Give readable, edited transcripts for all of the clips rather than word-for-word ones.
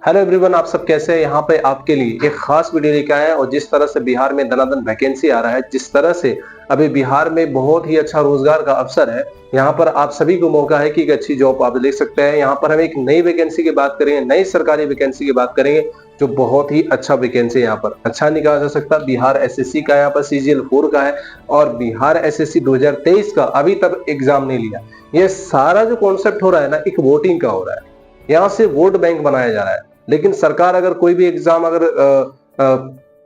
Hello everyone, आप सब कैसे हैं। यहाँ पे आपके लिए एक खास वीडियो लेकर आए हैं और जिस तरह से बिहार में दनादन वैकेंसी आ रहा है, जिस तरह से अभी बिहार में बहुत ही अच्छा रोजगार का अवसर है, यहाँ पर आप सभी को मौका है कि एक अच्छी जॉब आप ले सकते हैं। यहाँ पर हम एक नई वैकेंसी की बात करेंगे, नई सरकारी वैकेंसी की बात करेंगे, जो बहुत ही अच्छा वैकेंसी यहाँ पर अच्छा नहीं कहा जा सकता। बिहार एसएससी का यहाँ पर सीजीएल 4 का है और बिहार एसएससी 2023 का अभी तक एग्जाम नहीं लिया। ये सारा जो कॉन्सेप्ट हो रहा है ना, एक वोटिंग का हो रहा है। यहाँ से वोट बैंक बनाया जा रहा है। लेकिन सरकार अगर कोई भी एग्जाम अगर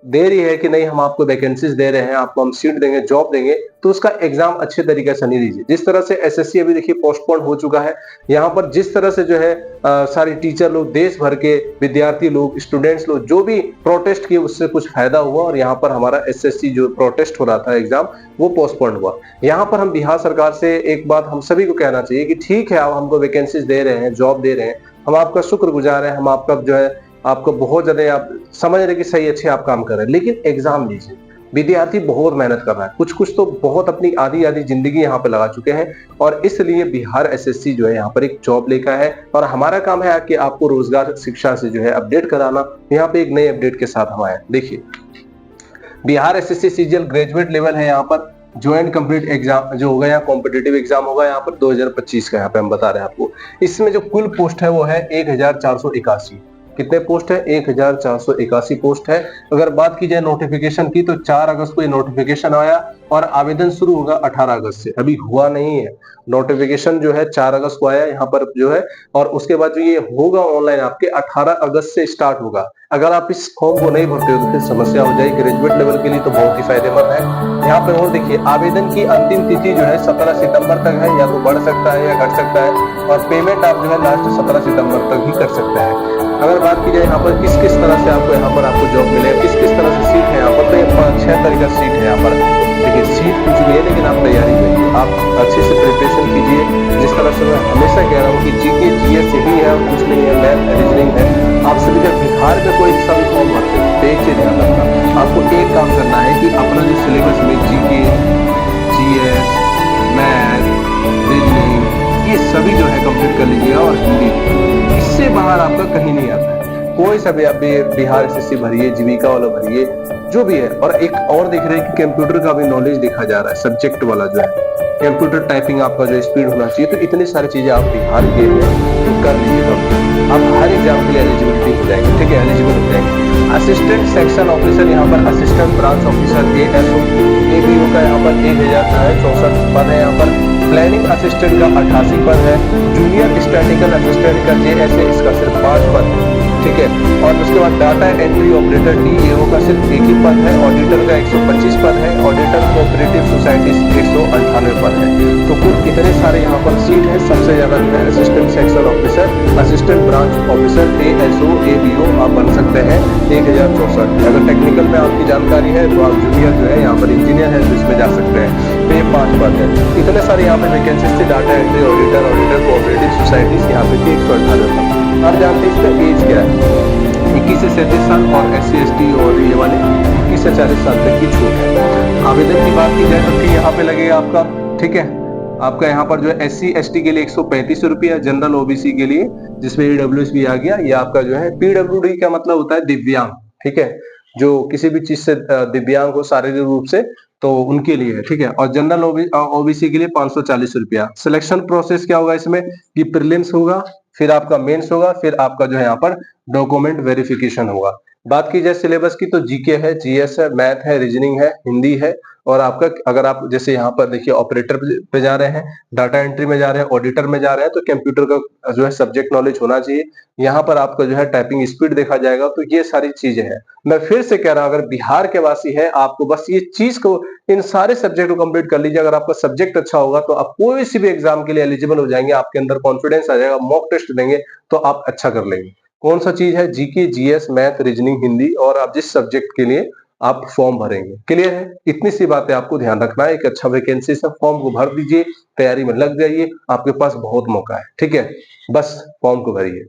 दे रही है कि नहीं, हम आपको वैकेंसीज दे रहे हैं, आपको हम सीट देंगे, जॉब देंगे, तो उसका एग्जाम अच्छे तरीके से नहीं दीजिए। जिस तरह से एसएससी अभी देखिए पोस्टपोन हो चुका है, यहाँ पर जिस तरह से जो है सारे टीचर लोग, देश भर के विद्यार्थी लोग, स्टूडेंट्स लोग जो भी प्रोटेस्ट किए, उससे कुछ फायदा हुआ और यहाँ पर हमारा एसएससी जो प्रोटेस्ट हो रहा था एग्जाम, वो पोस्टपोन हुआ। यहाँ पर हम बिहार सरकार से एक बात हम सभी को कहना चाहिए कि ठीक है, आप हमको वैकेंसीज दे रहे हैं, जॉब दे रहे हैं, हम आपका शुक्रगुजार हैं, हम आपका जो है आपको बहुत ज्यादा आप समझ रहे कि सही अच्छे आप काम कर रहे हैं, लेकिन एग्जाम लीजिए। विद्यार्थी बहुत मेहनत कर रहा है, कुछ कुछ तो बहुत अपनी आधी आधी जिंदगी यहाँ पे लगा चुके हैं और इसलिए बिहार एसएससी जो है यहाँ पर एक जॉब लेकर है और हमारा काम है कि आपको रोजगार शिक्षा से जो है अपडेट कराना। यहाँ पे एक नए अपडेट के साथ हम आए। देखिए, Bihar SSC CGL graduate level है, यहाँ पर ज्वाइंट कंप्लीट एग्जाम जो होगा, यहाँ कॉम्पिटिटिव एग्जाम होगा यहाँ पर 2025 का। यहाँ पे हम बता रहे हैं आपको, इसमें जो कुल पोस्ट है वो है 1481। कितने पोस्ट है? 1481 पोस्ट है। अगर बात की जाए नोटिफिकेशन की, तो 4 अगस्त को ये नोटिफिकेशन आया और आवेदन शुरू होगा 18 अगस्त से। अभी हुआ नहीं है, नोटिफिकेशन जो है 4 अगस्त को आया यहाँ पर जो है, और उसके बाद जो ये होगा ऑनलाइन आपके 18 अगस्त से स्टार्ट होगा। अगर आप इस फॉर्म को नहीं भरते हो तो फिर समस्या हो जाएगी। ग्रेजुएट लेवल के लिए तो बहुत ही फायदेमंद है। यहाँ पे और देखिए, आवेदन की अंतिम तिथि जो है 17 सितंबर तक है, या तो बढ़ सकता है या घट सकता है, और पेमेंट आप जो है लास्ट 17 सितंबर तक ही कर सकते हैं। अगर बात की जाए यहाँ पर किस किस तरह से आपको जॉब मिले, किस किस तरह से सीट है यहाँ पर, तो ये 5-6 तरीका सीट है यहाँ पर। देखिए, सीट कुछ भी है, लेकिन आप तैयारी करिए, आप अच्छे से प्रिपरेशन कीजिए। जिस तरह से मैं हमेशा कह रहा हूँ कि जीके जीएस यही है, कुछ नहीं है, मैथ रीजनिंग है। आप सभी का बिहार में कोई सा भी फॉर्म भरते हो तो एक चीज ध्यान रखना, आपको एक काम करना है कि अपना जो सिलेबस में जीके, जीएस, मैथ, रीजनिंग, ये सभी जो है कंप्लीट कर लीजिएगा और हिंदी, इससे बाहर आपका कहीं नहीं आता है। कोई सा भी आप बिहार एसएससी भरिए, जीविका वाला भरिए, जो भी है। और एक और देख रहे हैं कि कंप्यूटर का भी नॉलेज देखा जा रहा है, सब्जेक्ट वाला जो है, कंप्यूटर टाइपिंग आपका जो स्पीड होना चाहिए। तो इतनी सारी चीजें आप बिहार के लिए कर लीजिएगा, आप हर एग्जाम के लिए एलिजिबिलिटी हो जाएंगे। ठीक है, एलिजिबल हो जाएंगे। असिस्टेंट सेक्शन ऑफिसर, यहाँ पर assistant branch officer ASO ABO का यहाँ पर 1064 पद है। यहाँ पर प्लानिंग असिस्टेंट का 88 पद है। जूनियर स्टैटिकल असिस्टेंट का JSA, इसका सिर्फ 5 पद है। ठीक है, और उसके बाद डाटा एंट्री ऑपरेटर DAO का सिर्फ 1 ही पद है। ऑडिटर का 125 पद है। ऑडिटर कोऑपरेटिव सोसाइटीज 198 पद है। तो कुल इतने सारे यहाँ पर सीट है। सबसे ज्यादा जो है assistant section officer, assistant branch officer, ASO ABO आप बन सकते हैं 1064। अगर टेक्निकल में आपकी जानकारी है तो आप जूनियर जो है यहाँ पर इंजीनियर है, तो इसमें जा सकते हैं। तो ये 5 पद है। इतने सारे यहाँ पे वैकेंसीज थी। Data entry auditor, auditor cooperative societies यहाँ पे थी 198 पद। आप जानते हैं इसका एज क्या है? 21 से 37 साल और SC ST और ये वाले 21 से 40 साल तक की छूट है। आवेदन की बात की जाए तो फिर यहाँ पे लगेगा आपका, ठीक है, आपका यहाँ पर जो है SC ST के लिए 135 रुपया, जनरल OBC के लिए जिसमें EWS भी आ गया, ये आपका जो है PWD का मतलब होता है दिव्यांग। ठीक है, जो किसी भी चीज से दिव्यांग हो शारीरिक रूप से, तो उनके लिए है। ठीक है, और जनरल OBC के लिए 540 रुपया। सिलेक्शन प्रोसेस क्या होगा इसमें कि प्रीलिम्स होगा, फिर आपका मेंस होगा, फिर आपका जो है यहाँ पर डॉक्यूमेंट वेरिफिकेशन होगा। बात की जाए सिलेबस की, तो जीके है, जीएस है, मैथ है, रीजनिंग है, हिंदी है, और आपका अगर आप जैसे यहाँ पर देखिए ऑपरेटर पे जा रहे हैं, डाटा एंट्री में जा रहे हैं, ऑडिटर में जा रहे हैं, तो कंप्यूटर का जो है सब्जेक्ट नॉलेज होना चाहिए। यहाँ पर आपका जो है टाइपिंग स्पीड देखा जाएगा। तो ये सारी चीजें हैं। मैं फिर से कह रहा हूँ, अगर बिहार के वासी है, आपको बस ये चीज को, इन सारे सब्जेक्ट को कंप्लीट कर लीजिए। अगर आपका सब्जेक्ट अच्छा होगा तो आप कोई सी भी एग्जाम के लिए एलिजिबल हो जाएंगे। आपके अंदर कॉन्फिडेंस आ जाएगा, मॉक टेस्ट देंगे तो आप अच्छा कर लेंगे। कौन सा चीज है? GK, GS, math, reasoning, Hindi, और आप जिस सब्जेक्ट के लिए आप फॉर्म भरेंगे। क्लियर है? इतनी सी बातें आपको ध्यान रखना है। एक अच्छा वैकेंसी से फॉर्म को भर दीजिए, तैयारी में लग जाइए, आपके पास बहुत मौका है। ठीक है, बस फॉर्म को भरिए।